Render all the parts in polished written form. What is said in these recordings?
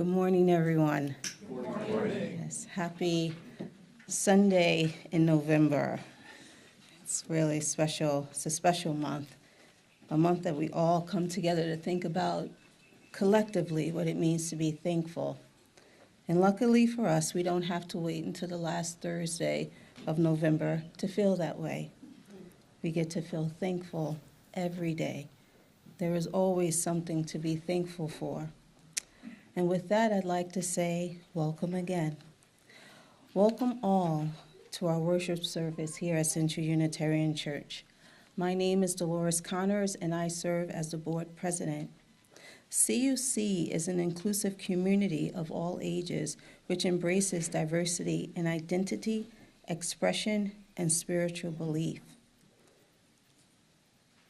Good morning, everyone. Good morning. Yes, happy Sunday in November. It's really special. It's a special month, a month that we all come together to think about collectively what it means to be thankful. And luckily for us, we don't have to wait until the last Thursday of November to feel that way. We get to feel thankful every day. There is always something to be thankful for. And with that, I'd like to say, welcome again. Welcome all to our worship service here at Central Unitarian Church. My name is Delores Connors, and I serve as the board president. CUC is an inclusive community of all ages which embraces diversity in identity, expression, and spiritual belief.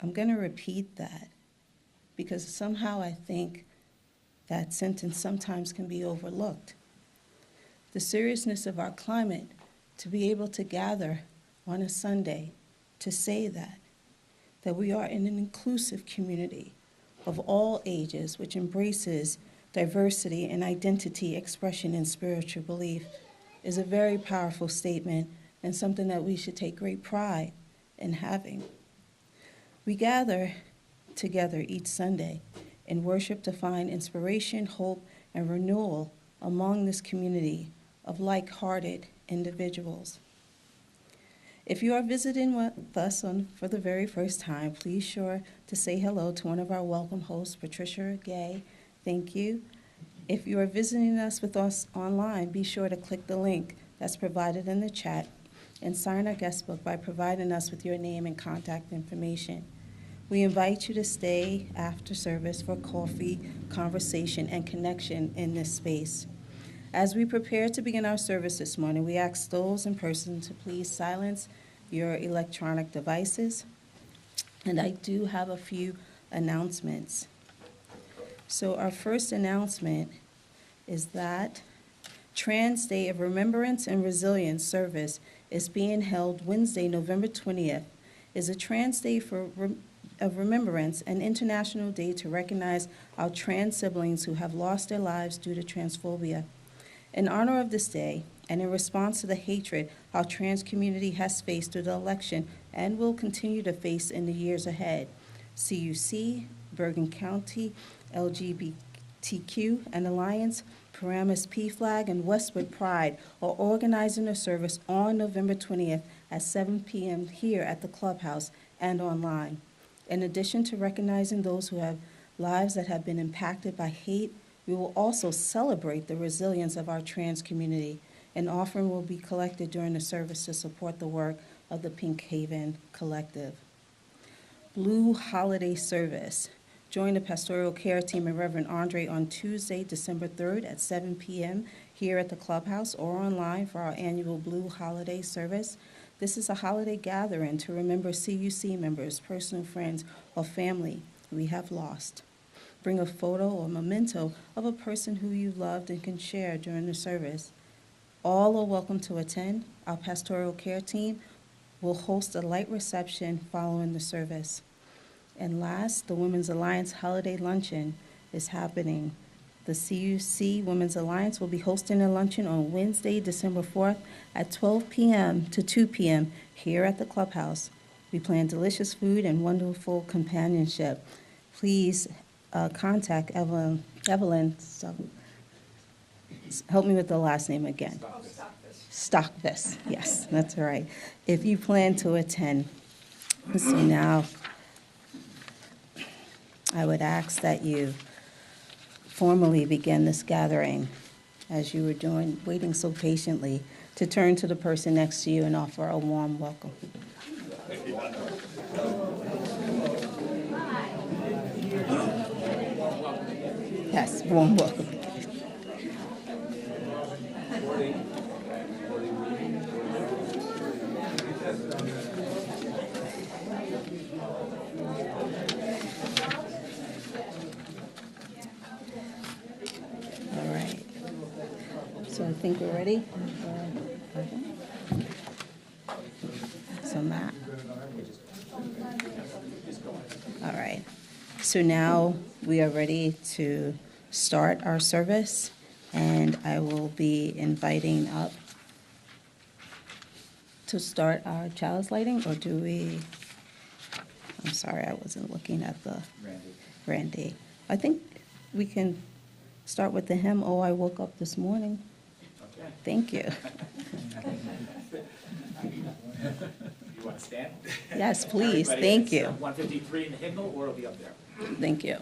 I'm going to repeat that because somehow I think that sentence sometimes can be overlooked. The seriousness of our climate, to be able to gather on a Sunday to say that we are in an inclusive community of all ages which embraces diversity in identity, expression, and spiritual belief, is a very powerful statement and something that we should take great pride in having. We gather together each Sunday in worship to find inspiration, hope, and renewal among this community of like-hearted individuals. If you are visiting with us for the very first time, please sure to say hello to one of our welcome hosts, Patricia Gay. Thank you. If you are visiting us with us online, be sure to click the link that's provided in the chat and sign our guest book by providing us with your name and contact information. We invite you to stay after service for coffee, conversation, and connection in this space. As we prepare to begin our service this morning, we ask those in person to please silence your electronic devices. And I do have a few announcements. So our first announcement is that Trans Day of Remembrance and Resilience service is being held Wednesday, November 20th. Is a Trans Day of Remembrance, an international day to recognize our trans siblings who have lost their lives due to transphobia. In honor of this day, and in response to the hatred our trans community has faced through the election and will continue to face in the years ahead, CUC, Bergen County, LGBTQ and Alliance, Paramus PFLAG, and Westwood Pride are organizing a service on November 20th at 7 p.m. here at the clubhouse and online. In addition to recognizing those who have lives that have been impacted by hate, we will also celebrate the resilience of our trans community. An offering will be collected during the service to support the work of the Pink Haven Collective. Blue Holiday Service. Join the pastoral care team and Reverend Andre on Tuesday, December 3rd at 7 p.m. here at the clubhouse or online for our annual Blue Holiday Service. This is a holiday gathering to remember CUC members, personal friends, or family we have lost. Bring a photo or memento of a person who you loved and can share during the service. All are welcome to attend. Our pastoral care team will host a light reception following the service. And last, the Women's Alliance Holiday Luncheon is happening. The CUC Women's Alliance will be hosting a luncheon on Wednesday, December 4th at 12 p.m. to 2 p.m. here at the clubhouse. We plan delicious food and wonderful companionship. Please contact Evelyn, so help me with the last name again. Stockvis, yes, that's right. If you plan to attend. So now, I would ask that you formally begin this gathering as you were waiting so patiently to turn to the person next to you and offer a warm welcome. Yes, warm welcome. All right. So I think we're ready. So Matt. So now we are ready to start our service. And I will be inviting up to start our chalice lighting, or do we? I'm sorry, I wasn't looking at the Randy. I think we can start with the hymn, "Oh, I Woke Up This Morning." Okay. Thank you. You want to stand? Yes, please. Everybody, Thank it's, you. 153 in the hymnal, or it'll be up there. Thank you.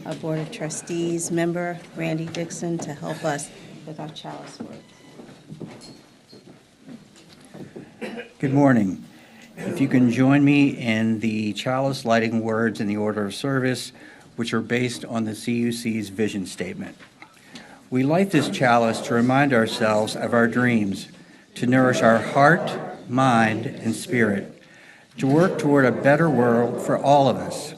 Our Board of Trustees member, Randy Dixon, to help us with our chalice words. Good morning. If you can join me in the chalice lighting words in the order of service, which are based on the CUC's vision statement. We light this chalice to remind ourselves of our dreams, to nourish our heart, mind, and spirit, to work toward a better world for all of us,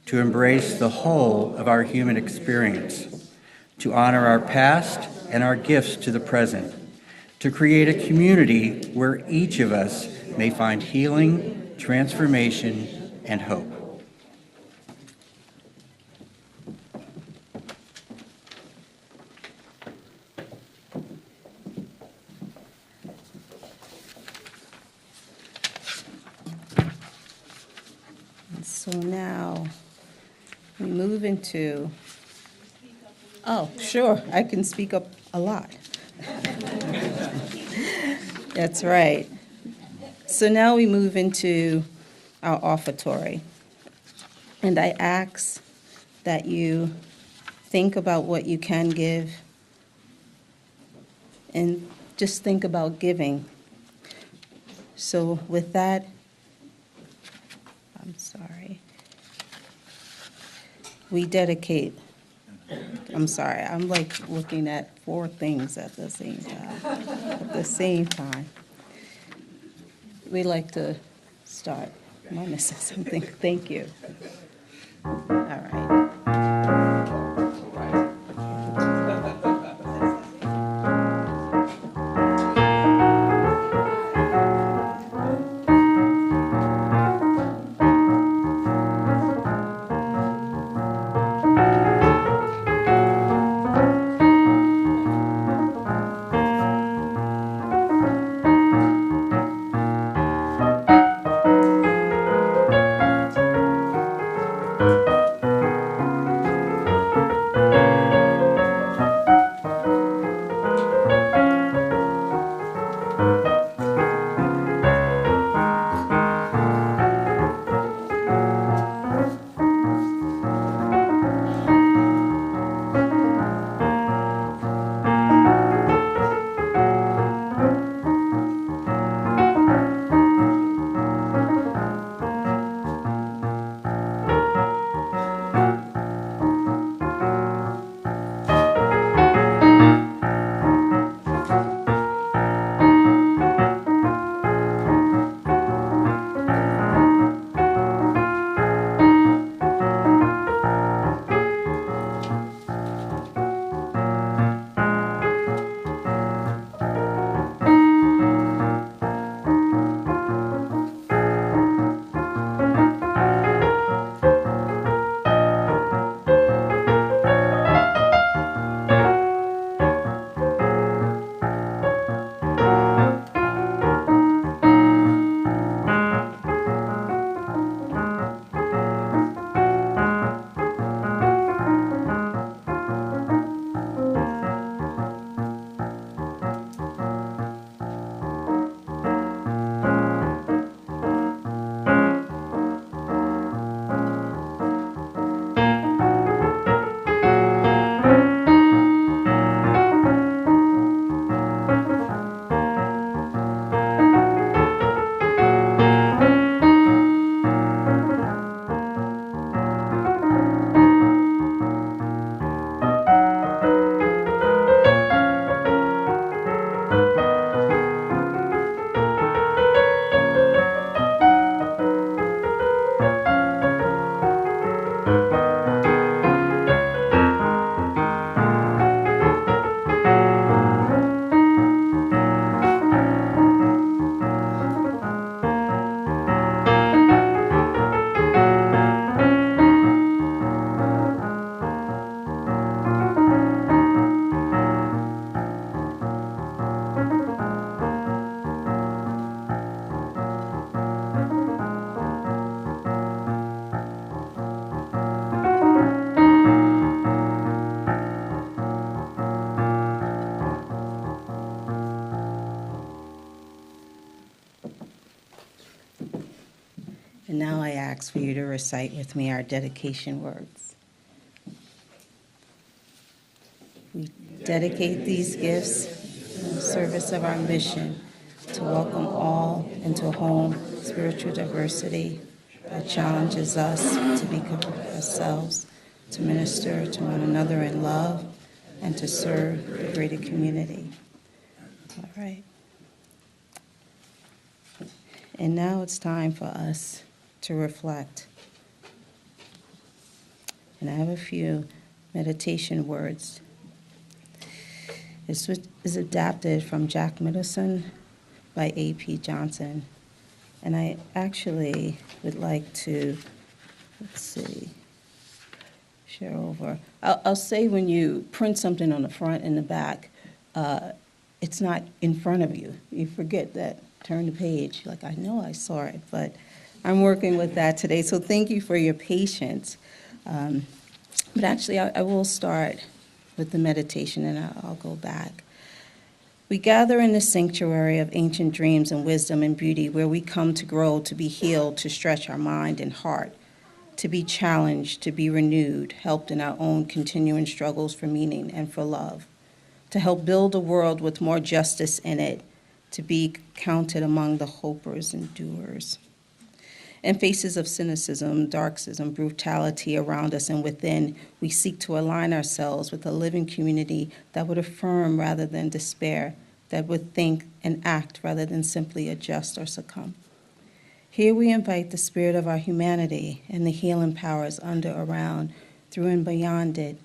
to embrace the whole of our human experience, to honor our past and our gifts to the present, to create a community where each of us may find healing, transformation, and hope. And so now we move into, oh, sure, I can speak up a lot. That's right. So now we move into our offertory. And I ask that you think about what you can give and just think about giving. So with that, I'm sorry. We dedicate, I'm sorry, I'm like looking at 4 things at the same time. We like to start. Am I missing something? Thank you. All right. And now I ask for you to recite with me our dedication words. We dedicate these gifts in service of our mission to welcome all into a home of spiritual diversity that challenges us to become ourselves, to minister to one another in love, and to serve the greater community. All right. And now it's time for us to reflect. And I have a few meditation words. This is adapted from Jack Middleton by A.P. Johnson. And I actually would like to, share over. I'll say when you print something on the front and the back, it's not in front of you. You forget that. Turn the page. Like, I know I saw it, but I'm working with that today. So thank you for your patience. But actually, I will start with the meditation, and I'll go back. We gather in the sanctuary of ancient dreams and wisdom and beauty, where we come to grow, to be healed, to stretch our mind and heart, to be challenged, to be renewed, helped in our own continuing struggles for meaning and for love, to help build a world with more justice in it, to be counted among the hopers and doers. In faces of cynicism, darkism, brutality around us and within, we seek to align ourselves with a living community that would affirm rather than despair, that would think and act rather than simply adjust or succumb. Here we invite the spirit of our humanity and the healing powers under, around, through and beyond it,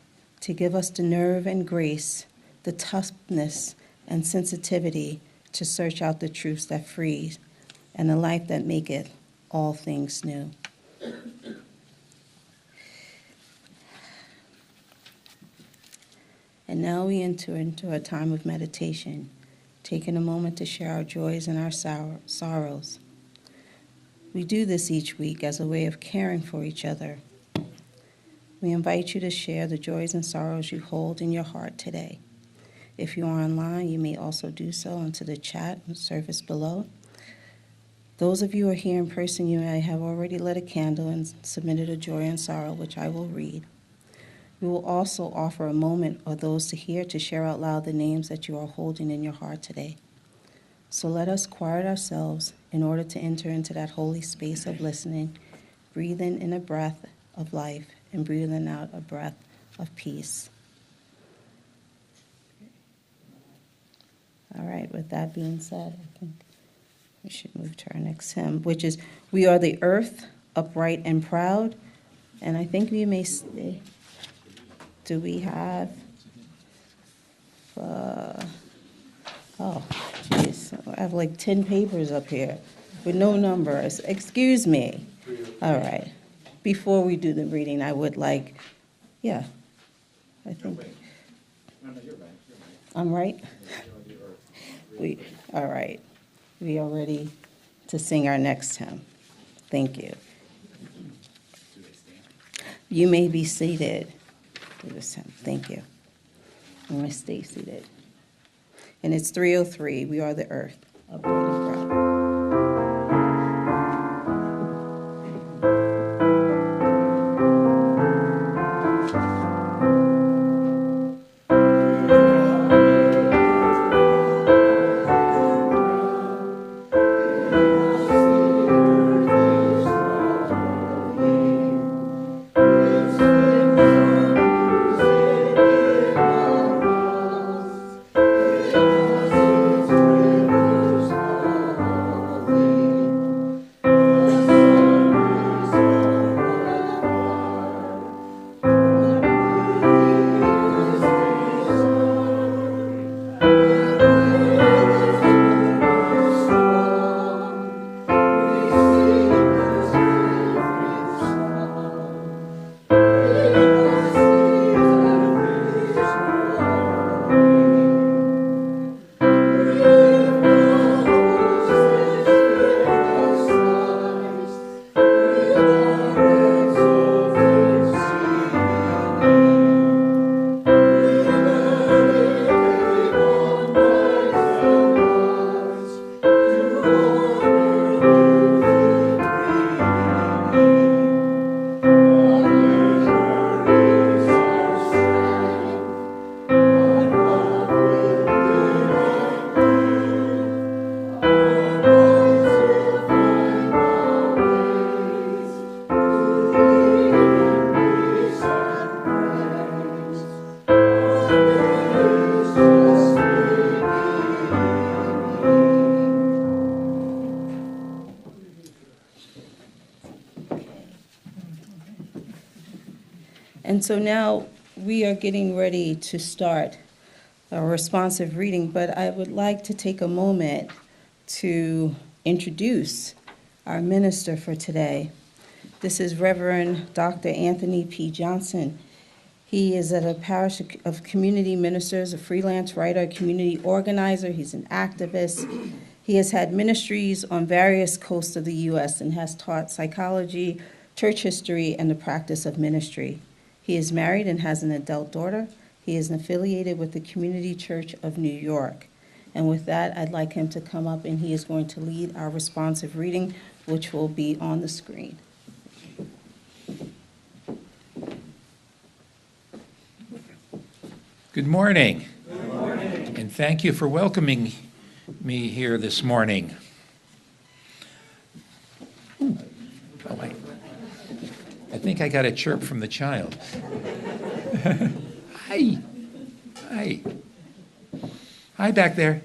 to give us the nerve and grace, the toughness and sensitivity to search out the truths that frees and the life that maketh all things new. And now we enter into a time of meditation, taking a moment to share our joys and our sorrows. We do this each week as a way of caring for each other. We invite you to share the joys and sorrows you hold in your heart today. If you are online, you may also do so into the chat surface below. Those of you who are here in person, you may have already lit a candle and submitted a joy and sorrow, which I will read. We will also offer a moment for those to hear to share out loud the names that you are holding in your heart today. So let us quiet ourselves in order to enter into that holy space of listening, breathing in a breath of life and breathing out a breath of peace. All right, with that being said, I think we should move to our next hymn, which is We Are the Earth, Upright and Proud. And I think we may say, do we have, oh, geez, I have like 10 papers up here with no numbers. Excuse me. All right. Before we do the reading, I would like, I think. No, you're right. I'm right? You're the earth. All right. We are ready to sing our next hymn. Thank you. Do they stand? You may be seated for this hymn. Thank you. I'm going to stay seated. And it's 303, We Are the Earth, upright and proud. And so now we are getting ready to start a responsive reading, but I would like to take a moment to introduce our minister for today. This is Reverend Dr. Anthony P. Johnson. He is at a parish of community ministers, a freelance writer, a community organizer. He's an activist. He has had ministries on various coasts of the U.S. and has taught psychology, church history, and the practice of ministry. He is married and has an adult daughter. He is affiliated with the Community Church of New York. And with that, I'd like him to come up, and he is going to lead our responsive reading, which will be on the screen. Good morning. Good morning. And thank you for welcoming me here this morning. Ooh. Oh, I think I got a chirp from the child. Hi. Hi. Hi back there.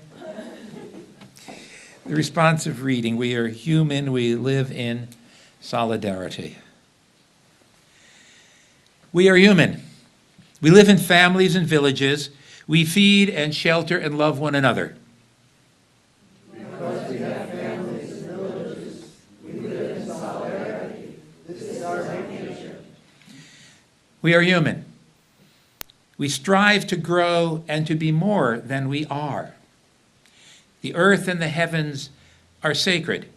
The responsive reading. We are human. We live in solidarity. We are human. We live in families and villages. We feed and shelter and love one another. Because we have families and villages, we live in solidarity. This is our nature. We are human. We strive to grow and to be more than we are. The earth and the heavens are sacred.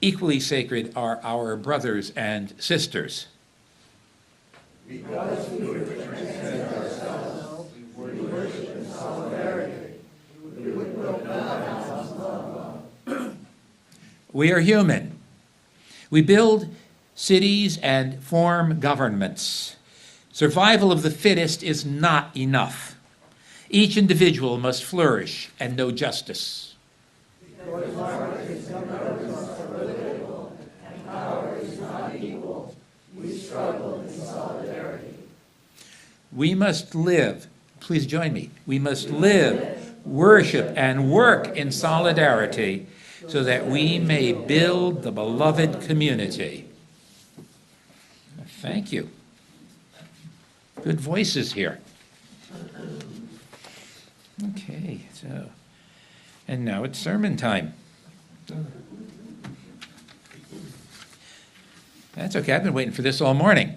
Equally sacred are our brothers and sisters. Because we transcend ourselves, we worship in solidarity. We would build God's love. We are human. We build cities and form governments. Survival of the fittest is not enough. Each individual must flourish and know justice. Because markets and governments are political and power is not equal, we struggle in solidarity. We must live, please join me, we must live, worship, and work in solidarity so that we may build the beloved community. Thank you. Good voices here. Okay, and now it's sermon time. That's okay, I've been waiting for this all morning.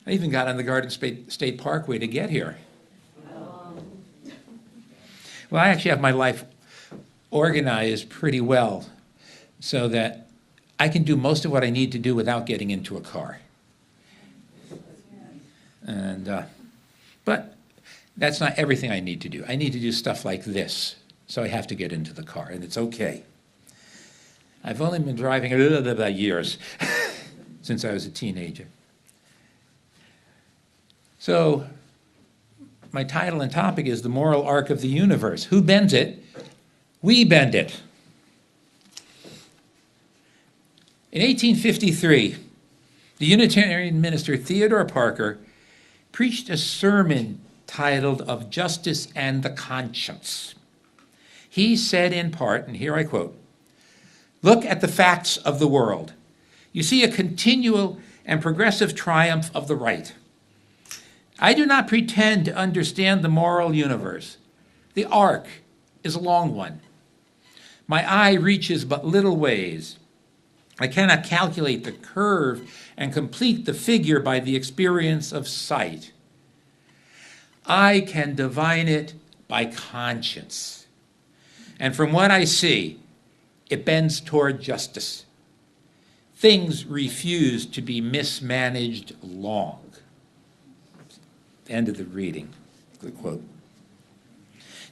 I even got on the Garden State Parkway to get here. Well, I actually have my life organized pretty well so that I can do most of what I need to do without getting into a car. But that's not everything I need to do. I need to do stuff like this, so I have to get into the car, and it's okay. I've only been driving about years, since I was a teenager. So, my title and topic is The Moral Arc of the Universe. Who bends it? We bend it. In 1853, the Unitarian minister Theodore Parker preached a sermon titled Of Justice and the Conscience. He said in part, and here I quote, "Look at the facts of the world. You see a continual and progressive triumph of the right. I do not pretend to understand the moral universe. The arc is a long one. My eye reaches but little ways. I cannot calculate the curve and complete the figure by the experience of sight. I can divine it by conscience. And from what I see, it bends toward justice. Things refuse to be mismanaged long." End of the reading, the quote.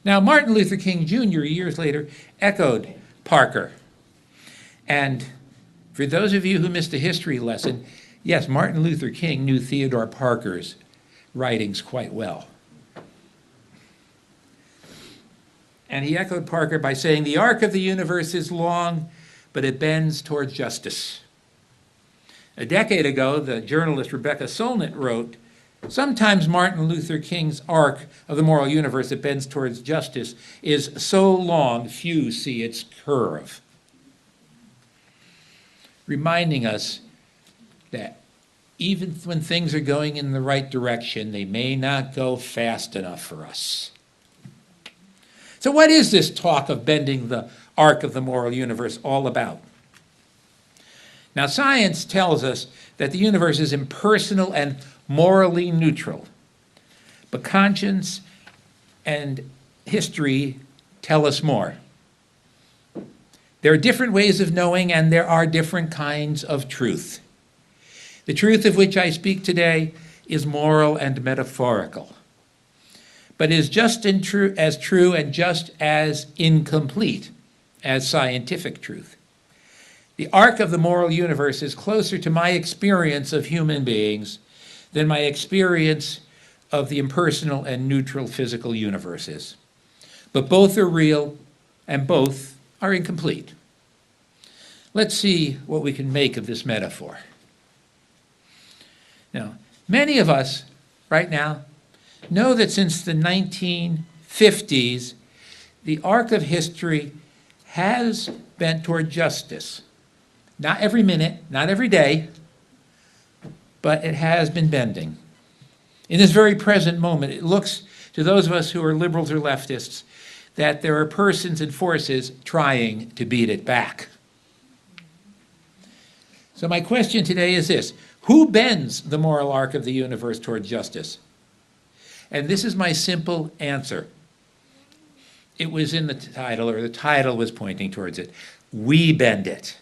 Now, Martin Luther King Jr. years later echoed Parker. And for those of you who missed a history lesson, yes, Martin Luther King knew Theodore Parker's writings quite well. And he echoed Parker by saying, "The arc of the universe is long, but it bends towards justice." A decade ago, the journalist Rebecca Solnit wrote, "Sometimes Martin Luther King's arc of the moral universe that bends towards justice is so long few see its curve." reminding us that even when things are going in the right direction, they may not go fast enough for us. So what is this talk of bending the arc of the moral universe all about? Now, science tells us that the universe is impersonal and morally neutral, but conscience and history tell us more. There are different ways of knowing, and there are different kinds of truth. The truth of which I speak today is moral and metaphorical, but is just as true and just as incomplete as scientific truth. The arc of the moral universe is closer to my experience of human beings than my experience of the impersonal and neutral physical universes. But both are real and both are incomplete. Let's see what we can make of this metaphor. Now, many of us right now know that since the 1950s, the arc of history has bent toward justice. Not every minute, not every day, but it has been bending. In this very present moment, it looks to those of us who are liberals or leftists that there are persons and forces trying to beat it back. So my question today is this: who bends the moral arc of the universe toward justice? And this is my simple answer. It was in the title, or the title was pointing towards it. We bend it.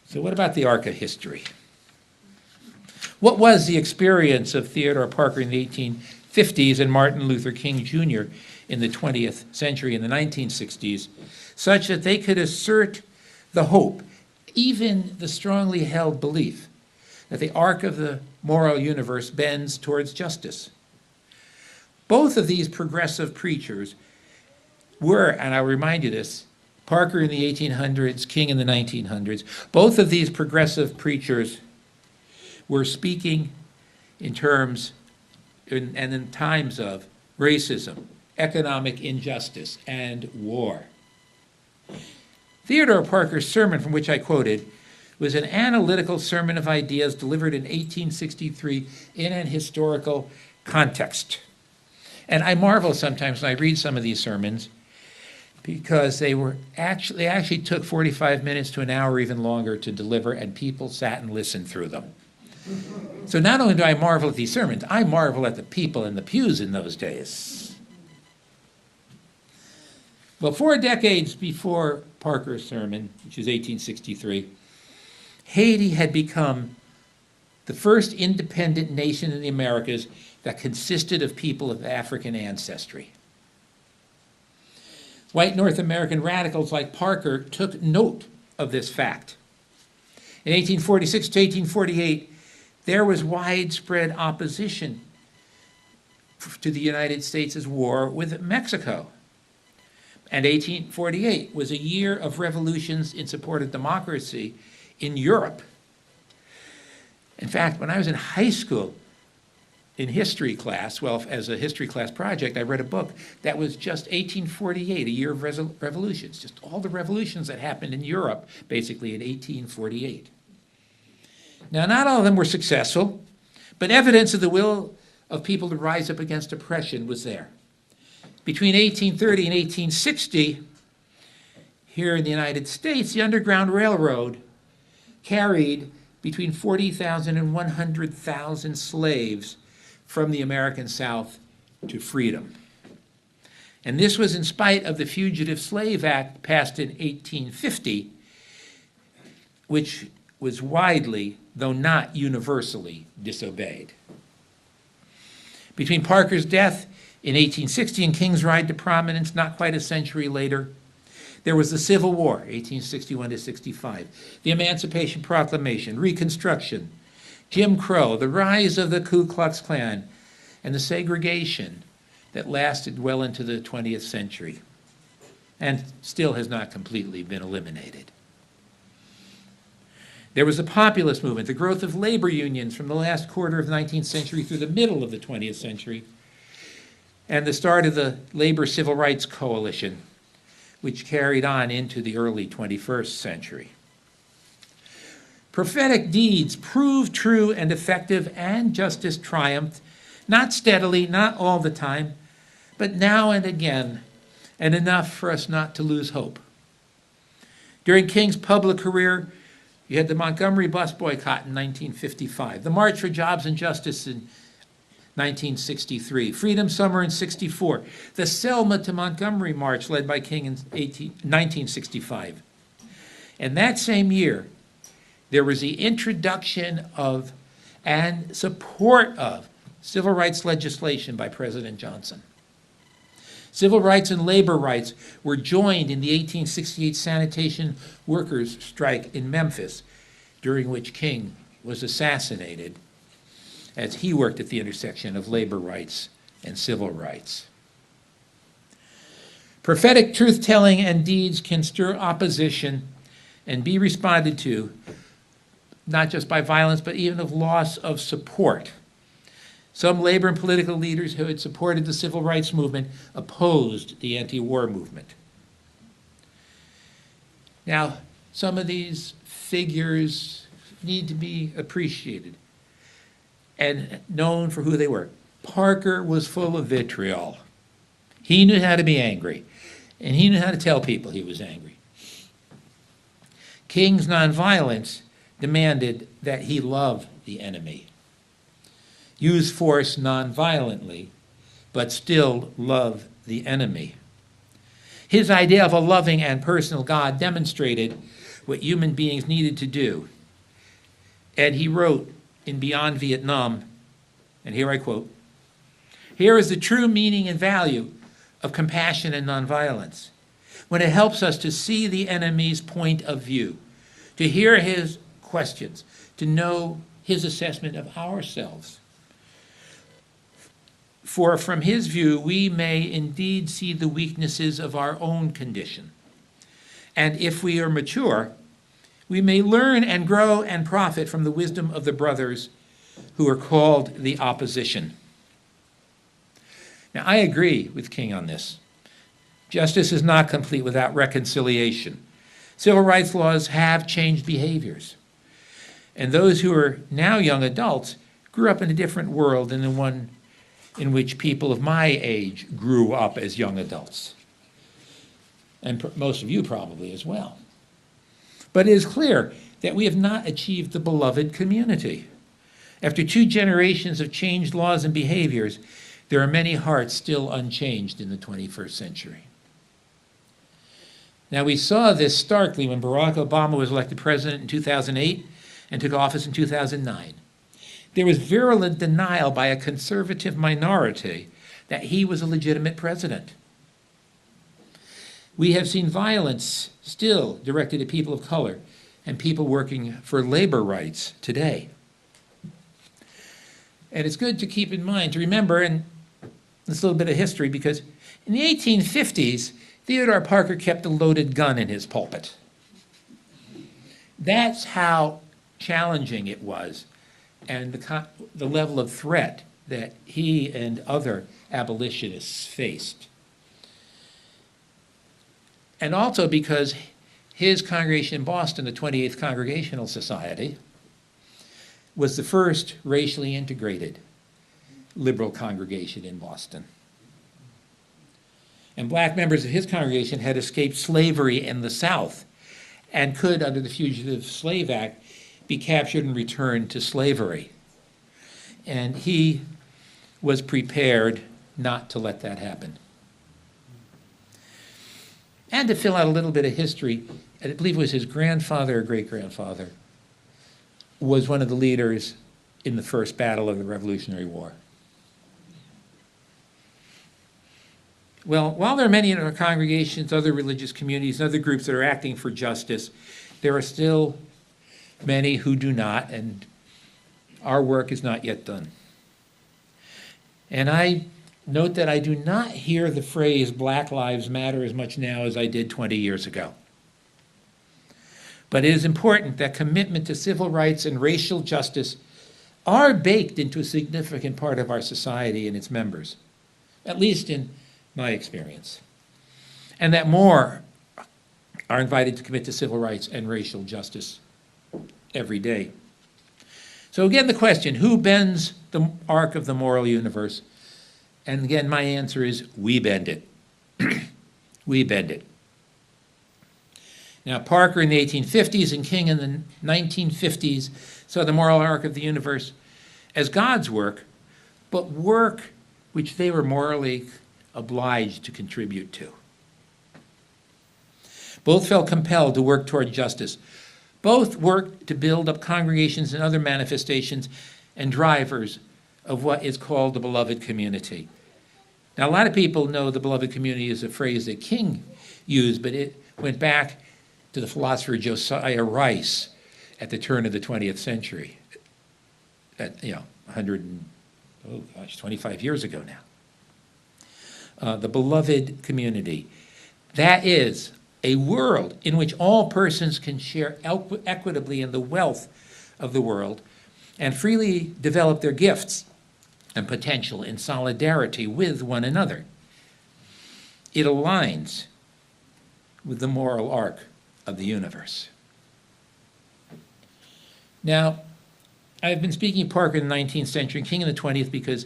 So what about the arc of history? What was the experience of Theodore Parker in the 1850s and Martin Luther King Jr. in the 20th century, in the 1960s, such that they could assert the hope, even the strongly held belief, that the arc of the moral universe bends towards justice? Both of these progressive preachers were, and I'll remind you this, Parker in the 1800s, King in the 1900s, both of these progressive preachers were speaking in terms and in times of racism, economic injustice, and war. Theodore Parker's sermon, from which I quoted, was an analytical sermon of ideas delivered in 1863 in an historical context. And I marvel sometimes when I read some of these sermons, because they actually took 45 minutes to an hour, even longer, to deliver, and people sat and listened through them. So not only do I marvel at these sermons, I marvel at the people in the pews in those days. Well, 4 decades before Parker's sermon, which is 1863, Haiti had become the first independent nation in the Americas that consisted of people of African ancestry. White North American radicals like Parker took note of this fact. In 1846 to 1848, there was widespread opposition to the United States' war with Mexico. And 1848 was a year of revolutions in support of democracy in Europe. In fact, when I was in high school, in history class, well, as a history class project, I read a book that was just 1848, a year of revolutions, just all the revolutions that happened in Europe, basically in 1848. Now, not all of them were successful, but evidence of the will of people to rise up against oppression was there. Between 1830 and 1860, here in the United States, the Underground Railroad carried between 40,000 and 100,000 slaves from the American South to freedom. And this was in spite of the Fugitive Slave Act passed in 1850, which was widely, though not universally, disobeyed. Between Parker's death in 1860 and King's ride to prominence not quite a century later, there was the Civil War, 1861 to 65, the Emancipation Proclamation, Reconstruction, Jim Crow, the rise of the Ku Klux Klan, and the segregation that lasted well into the 20th century and still has not completely been eliminated. There was the populist movement, the growth of labor unions from the last quarter of the 19th century through the middle of the 20th century, and the start of the Labor Civil Rights Coalition, which carried on into the early 21st century. Prophetic deeds proved true and effective, and justice triumphed, not steadily, not all the time, but now and again, and enough for us not to lose hope. During King's public career, you had the Montgomery bus boycott in 1955, the March for Jobs and Justice in 1963, Freedom Summer in 64, the Selma to Montgomery March led by King in 1965. And that same year, there was the introduction of and support of civil rights legislation by President Johnson. Civil rights and labor rights were joined in the 1868 sanitation workers' strike in Memphis, during which King was assassinated as he worked at the intersection of labor rights and civil rights. Prophetic truth-telling and deeds can stir opposition and be responded to, not just by violence, but even of loss of support. Some labor and political leaders who had supported the civil rights movement opposed the anti-war movement. Now, some of these figures need to be appreciated and known for who they were. Parker was full of vitriol. He knew how to be angry, and he knew how to tell people he was angry. King's nonviolence demanded that he love the enemy, use force nonviolently, but still love the enemy. His idea of a loving and personal God demonstrated what human beings needed to do. And he wrote in Beyond Vietnam, and here I quote, "Here is the true meaning and value of compassion and nonviolence, when it helps us to see the enemy's point of view, to hear his questions, to know his assessment of ourselves. For from his view, we may indeed see the weaknesses of our own condition. And if we are mature, we may learn and grow and profit from the wisdom of the brothers who are called the opposition." Now, I agree with King on this. Justice is not complete without reconciliation. Civil rights laws have changed behaviors. And those who are now young adults grew up in a different world than the one in which people of my age grew up as young adults. And most of you probably as well. But it is clear that we have not achieved the beloved community. After 2 generations of changed laws and behaviors, there are many hearts still unchanged in the 21st century. Now, we saw this starkly when Barack Obama was elected president in 2008 and took office in 2009. There was virulent denial by a conservative minority that he was a legitimate president. We have seen violence still directed at people of color and people working for labor rights today. And it's good to keep in mind, to remember, and this little bit of history, because in the 1850s, Theodore Parker kept a loaded gun in his pulpit. That's how challenging it was, and the level of threat that he and other abolitionists faced. And also because his congregation in Boston, the 28th Congregational Society, was the first racially integrated liberal congregation in Boston. And black members of his congregation had escaped slavery in the South and could, under the Fugitive Slave Act, be captured and returned to slavery. And he was prepared not to let that happen. And to fill out a little bit of history, I believe it was his grandfather or great-grandfather was one of the leaders in the first battle of the Revolutionary War. Well, while there are many in our congregations, other religious communities, and other groups that are acting for justice, there are still many who do not, and our work is not yet done. And I note that I do not hear the phrase Black Lives Matter as much now as I did 20 years ago. But it is important that commitment to civil rights and racial justice are baked into a significant part of our society and its members, at least in my experience, and that more are invited to commit to civil rights and racial justice every day. So again, the question, who bends the arc of the moral universe? And again, my answer is we bend it. We bend it. Now, Parker in the 1850s and King in the 1950s saw the moral arc of the universe as God's work, but work which they were morally obliged to contribute to. Both felt compelled to work toward justice. Both worked to build up congregations and other manifestations and drivers of what is called the beloved community. Now, a lot of people know the beloved community is a phrase that King used, but it went back to the philosopher Josiah Rice at the turn of the 20th century, 25 years ago now. The beloved community. That is a world in which all persons can share equitably in the wealth of the world and freely develop their gifts and potential in solidarity with one another. It aligns with the moral arc of the universe. Now, I've been speaking of Parker in the 19th century and King in the 20th because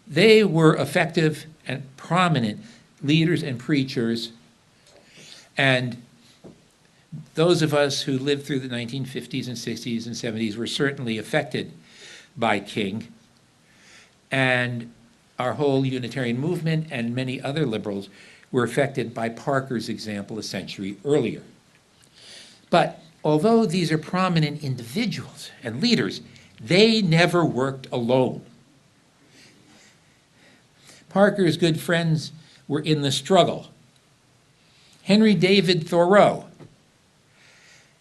they were effective and prominent leaders and preachers, and those of us who lived through the 1950s and 60s and 70s were certainly affected by King, and our whole Unitarian movement and many other liberals were affected by Parker's example a century earlier. But although these are prominent individuals and leaders, they never worked alone. Parker's good friends were in the struggle. Henry David Thoreau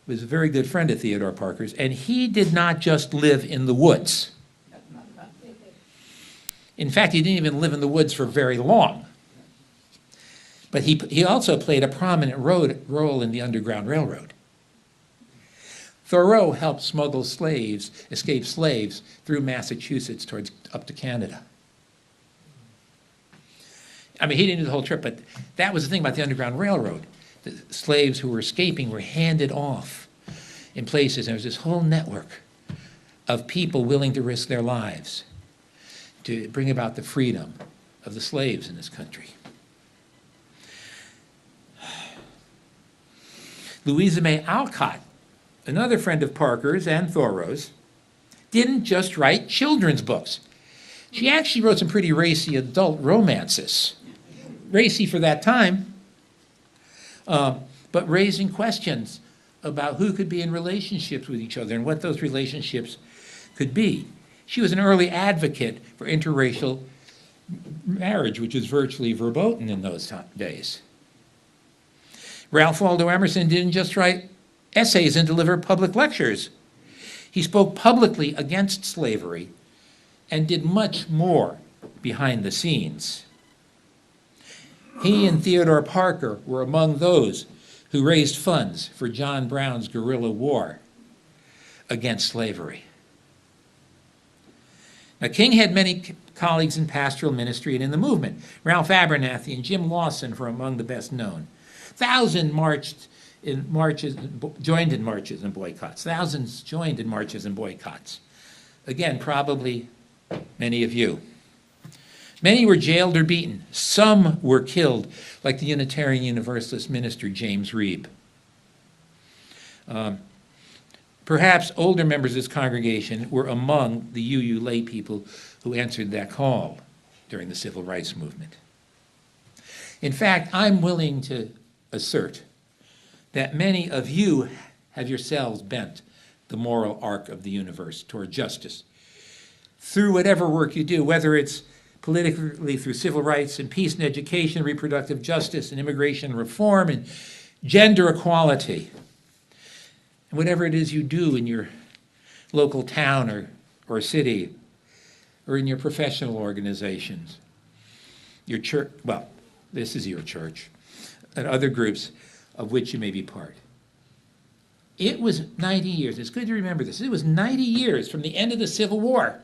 was a very good friend of Theodore Parker's, and he did not just live in the woods. In fact, he didn't even live in the woods for very long. But he also played a prominent role in the Underground Railroad. Thoreau helped smuggle escaped slaves through Massachusetts up to Canada. I mean, he didn't do the whole trip, but that was the thing about the Underground Railroad. The slaves who were escaping were handed off in places, and there was this whole network of people willing to risk their lives to bring about the freedom of the slaves in this country. Louisa May Alcott, another friend of Parker's and Thoreau's, didn't just write children's books. She actually wrote some pretty racy adult romances. Racy for that time, but raising questions about who could be in relationships with each other and what those relationships could be. She was an early advocate for interracial marriage, which was virtually verboten in those days. Ralph Waldo Emerson didn't just write essays and deliver public lectures. He spoke publicly against slavery and did much more behind the scenes. He and Theodore Parker were among those who raised funds for John Brown's guerrilla war against slavery. Now, King had many colleagues in pastoral ministry and in the movement. Ralph Abernathy and Jim Lawson were among the best known. Thousands joined in marches and boycotts. Thousands joined in marches and boycotts. Again, probably many of you. Many were jailed or beaten. Some were killed, like the Unitarian Universalist minister James Reeb. Perhaps older members of this congregation were among the UU lay people who answered that call during the Civil Rights Movement. In fact, I'm willing to assert that many of you have yourselves bent the moral arc of the universe toward justice through whatever work you do, whether it's politically through civil rights and peace and education, reproductive justice and immigration reform and gender equality. And whatever it is you do in your local town or city or in your professional organizations, your church, well, this is your church, and other groups of which you may be part. It was 90 years, it's good to remember this, it was 90 years from the end of the Civil War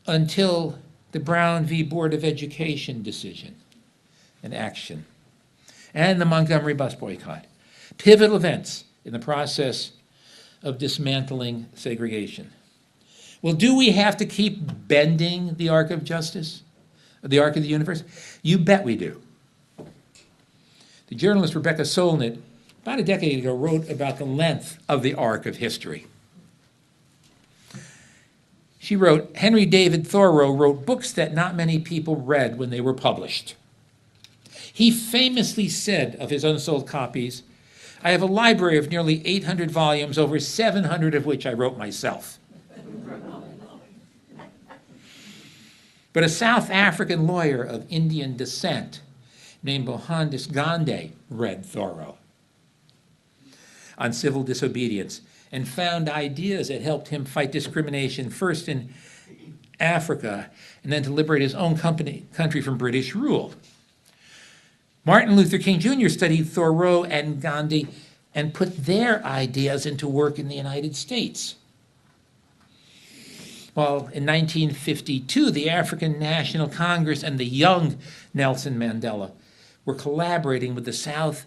until the Brown v. Board of Education decision and action, and the Montgomery bus boycott. Pivotal events in the process of dismantling segregation. Well, do we have to keep bending the arc of justice, the arc of the universe? You bet we do. The journalist Rebecca Solnit, about a decade ago, wrote about the length of the arc of history. She wrote, Henry David Thoreau wrote books that not many people read when they were published. He famously said of his unsold copies, I have a library of nearly 800 volumes, over 700 of which I wrote myself. But a South African lawyer of Indian descent named Mohandas Gandhi read Thoreau on civil disobedience and found ideas that helped him fight discrimination first in Africa and then to liberate his own country from British rule. Martin Luther King Jr. studied Thoreau and Gandhi and put their ideas into work in the United States. Well, in 1952, the African National Congress and the young Nelson Mandela were collaborating with the South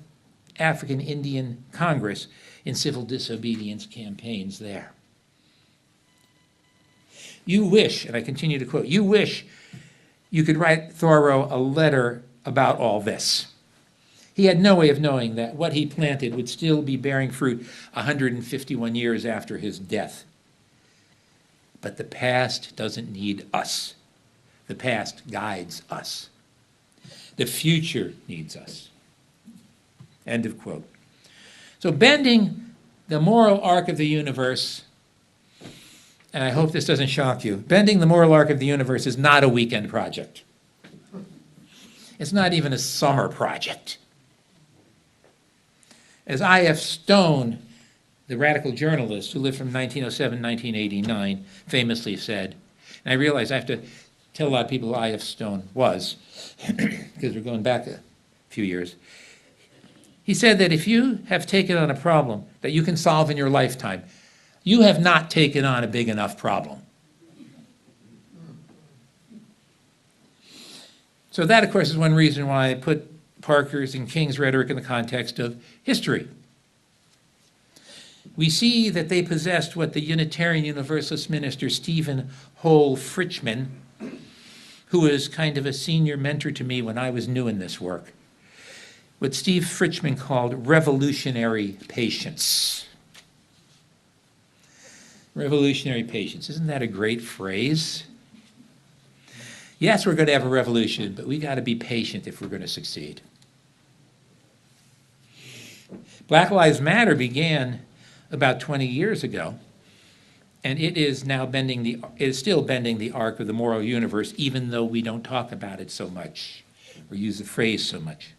African Indian Congress in civil disobedience campaigns there. You wish, and I continue to quote, you wish you could write Thoreau a letter about all this. He had no way of knowing that what he planted would still be bearing fruit 151 years after his death. But the past doesn't need us. The past guides us. The future needs us. End of quote. So bending the moral arc of the universe, and I hope this doesn't shock you, bending the moral arc of the universe is not a weekend project. It's not even a summer project. As I.F. Stone, the radical journalist who lived from 1907 to 1989, famously said, and I realize I have to tell a lot of people who I.F. Stone was, because we're going back a few years. He said that if you have taken on a problem that you can solve in your lifetime, you have not taken on a big enough problem. So that, of course, is one reason why I put Parker's and King's rhetoric in the context of history. We see that they possessed what the Unitarian Universalist minister Stephen Hole Fritchman, who was kind of a senior mentor to me when I was new in this work, what Steve Fritchman called revolutionary patience. Revolutionary patience. Isn't that a great phrase? Yes, we're going to have a revolution, but we got to be patient if we're going to succeed. Black Lives Matter began about 20 years ago, and it is still bending the arc of the moral universe, even though we don't talk about it so much or use the phrase so much.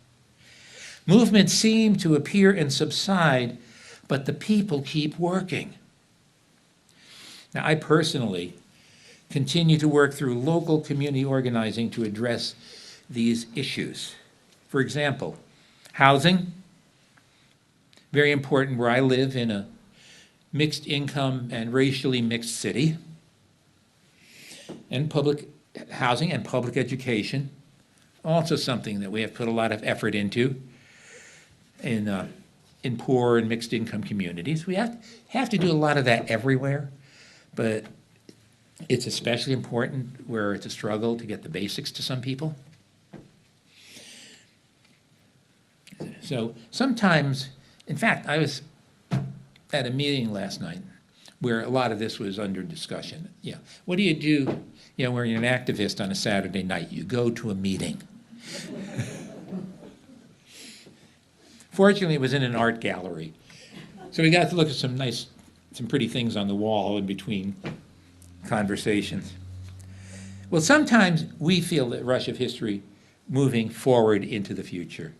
Movements seem to appear and subside, but the people keep working. Now, I personally continue to work through local community organizing to address these issues. For example, housing, very important where I live in a mixed income and racially mixed city, and public housing and public education, also something that we have put a lot of effort into in poor and mixed income communities. We have to do a lot of that everywhere, but it's especially important where it's a struggle to get the basics to some people. So sometimes, in fact, I was at a meeting last night where a lot of this was under discussion. Yeah, what do you do, when you're an activist on a Saturday night? You go to a meeting. Fortunately, it was in an art gallery. So we got to look at some pretty things on the wall in between conversations. Well, sometimes we feel that rush of history moving forward into the future.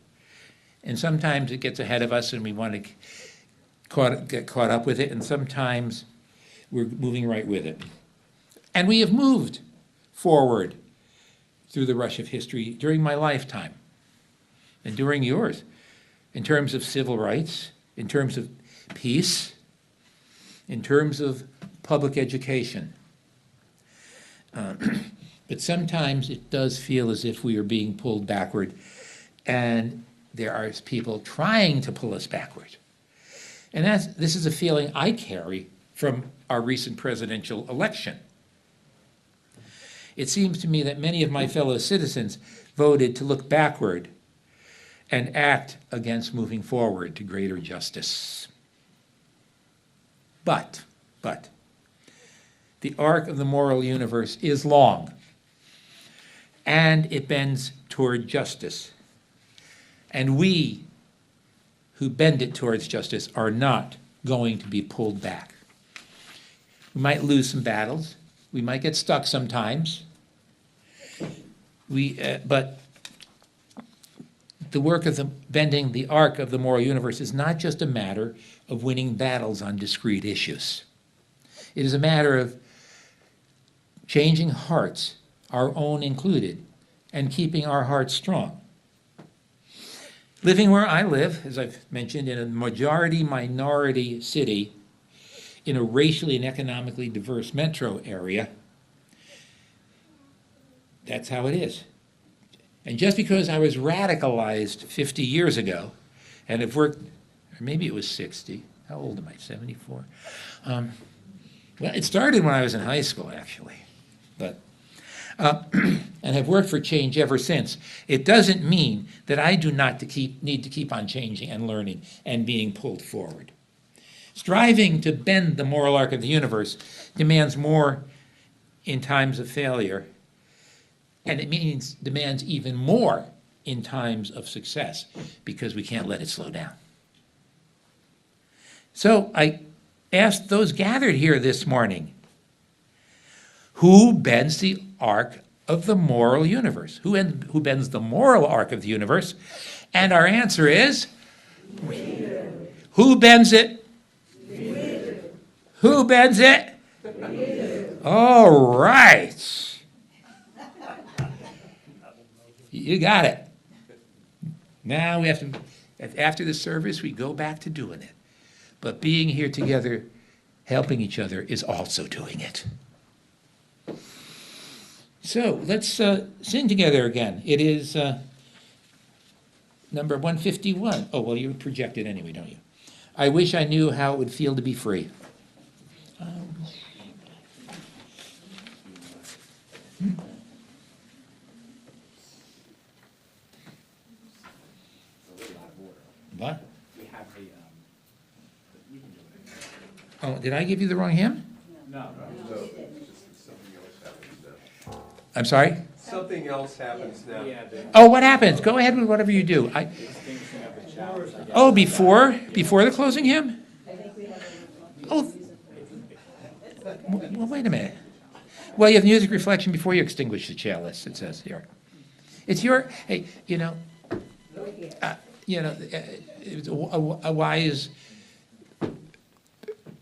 And sometimes it gets ahead of us and we want to get caught up with it, and sometimes we're moving right with it. And we have moved forward through the rush of history during my lifetime and during yours, in terms of civil rights, in terms of peace, in terms of public education. But sometimes it does feel as if we are being pulled backward, and there are people trying to pull us backward. And this is a feeling I carry from our recent presidential election. It seems to me that many of my fellow citizens voted to look backward and act against moving forward to greater justice. But, the arc of the moral universe is long, and it bends toward justice. And we who bend it towards justice are not going to be pulled back. We might lose some battles. We might get stuck sometimes. But the work of bending the arc of the moral universe is not just a matter of winning battles on discrete issues. It is a matter of changing hearts, our own included, and keeping our hearts strong. Living where I live, as I've mentioned, in a majority-minority city, in a racially and economically diverse metro area, that's how it is. And just because I was radicalized 50 years ago, and have worked, or maybe it was 60, how old am I, 74? Well, it started when I was in high school, actually, but and have worked for change ever since. It doesn't mean that I do not need to keep on changing and learning and being pulled forward. Striving to bend the moral arc of the universe demands more in times of failure, and it demands even more in times of success, because we can't let it slow down. So I asked those gathered here this morning, who bends the arc of the moral universe? Who bends the moral arc of the universe? And our answer is, we do. Who bends it? We do. Who bends it? We do. All right. You got it. Now we have to, after the service, we go back to doing it. But being here together, helping each other, is also doing it. So let's sing together again. It is number 151. Oh, well, you project it anyway, don't you? I wish I knew how it would feel to be free. What? We have a, we can do it. Oh, did I give you the wrong hymn? No. I'm sorry? Something else happens now. Yeah, the Oh, what happens? Go ahead with whatever you do. extinguishing of the chalice, I guess. Oh, before the closing hymn? Oh, well, wait a minute. Well, you have music reflection before you extinguish the chalice, it says here. It's your, hey, a wise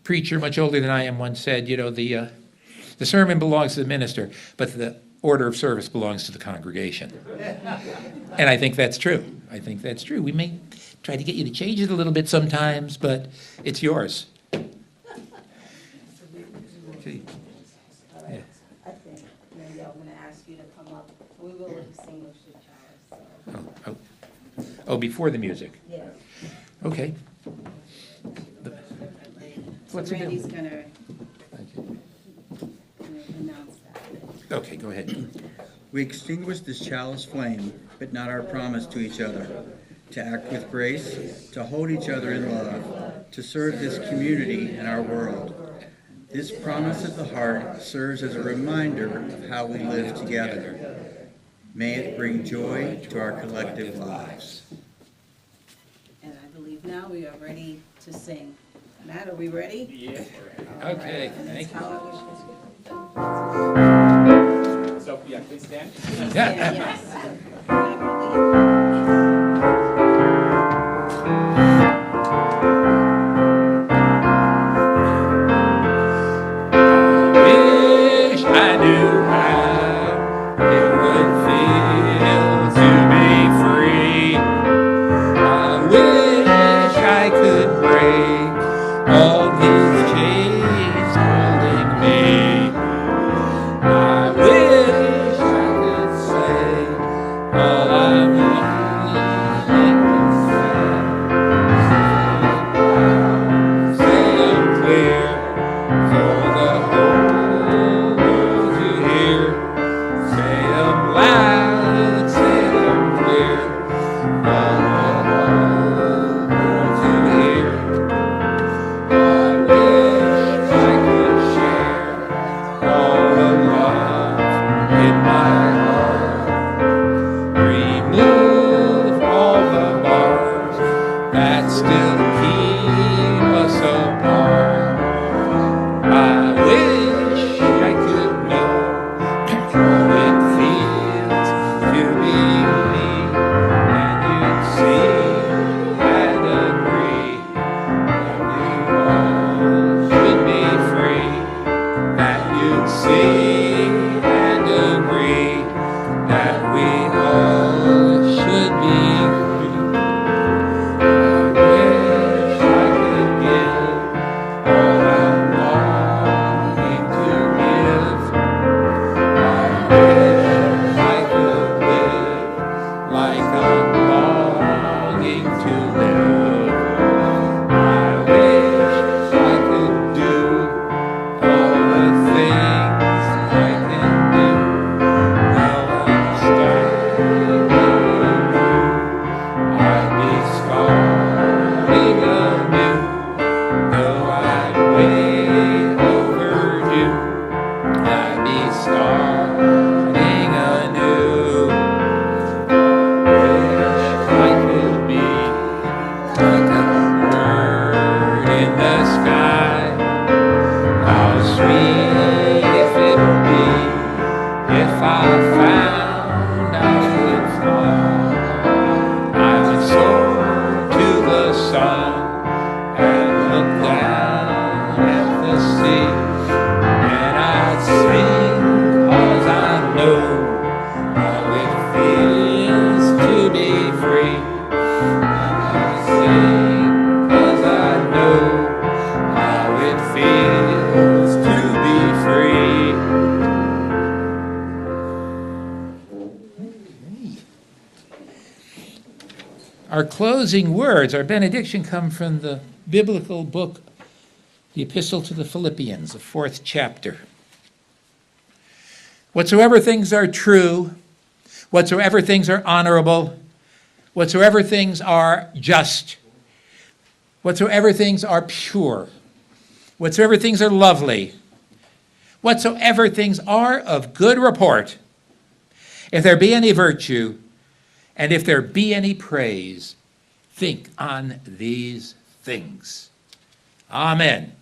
preacher, much older than I am, once said, the sermon belongs to the minister, but the order of service belongs to the congregation. And I think that's true. We may try to get you to change it a little bit sometimes, but it's yours. See. Yeah. I think maybe I'm going to ask you to come up. We will extinguish the chalice. Oh, before the music. Yes. Okay. What's So it do? Randy's going to announce that. Okay, go ahead. We extinguish this chalice flame, but not our promise to each other, to act with grace, to hold each other in love, to serve this community and our world. This promise of the heart serves as a reminder of how we live together. May it bring joy to our collective lives. And I believe now we are ready to sing. Matt, are we ready? Yeah. Okay, And thank that's you. how I wish So, yeah, please stand. Yeah. Yes. Never Wish I knew how it would feel to be free. I wish I could break all these chains holding me. I wish I could say sing and agree that we all should be free. I wish I could give all I'm longing to give. I wish I could live like I'm longing to live. I wish I could do all the things I can do. Now I'm starting anew. I'd be starting anew. Though I'm way overdue, I'd be starting anew. Wish I could be like a bird in the sky. How sweet if it would be if I found I could fly. I would soar to the sun and look down at the sea, and I'd sing 'cause I know how it feels to be free. I'd sing 'cause I know how it feels to be free. Our closing words, our benediction, come from the biblical book, the Epistle to the Philippians, the 4th chapter. Whatsoever things are true, whatsoever things are honorable, whatsoever things are just, whatsoever things are pure, whatsoever things are lovely, whatsoever things are of good report, if there be any virtue, and if there be any praise, think on these things. Amen.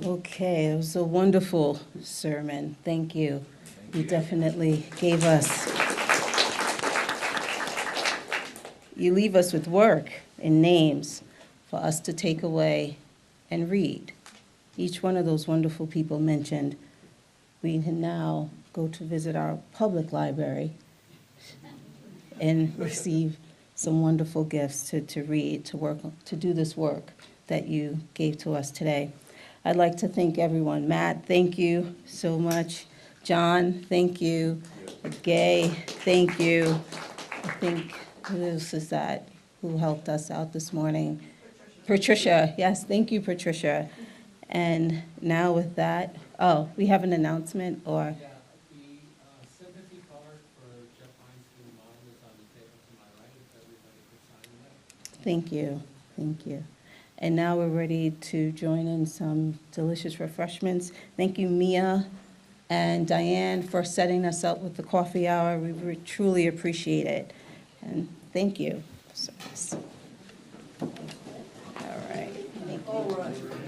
Okay, it was a wonderful sermon. Thank you. You definitely gave us, you leave us with work and names for us to take away and read. Each one of those wonderful people mentioned, we can now go to visit our public library and receive some wonderful gifts to read, to work, to do this work that you gave to us today. I'd like to thank everyone. Matt, thank you so much. John, thank you. Gay, thank you. I think, who else is that, who helped us out this morning? Patricia, yes, thank you, Patricia. And now with that, oh, we have an announcement, or? Yeah, the sympathy card for Jeff Einstein Model is on the table to my right, if everybody could sign that. Thank you, thank you. And now we're ready to join in some delicious refreshments. Thank you, Mia and Diane, for setting us up with the coffee hour. We truly appreciate it. And thank you. All right. Thank you.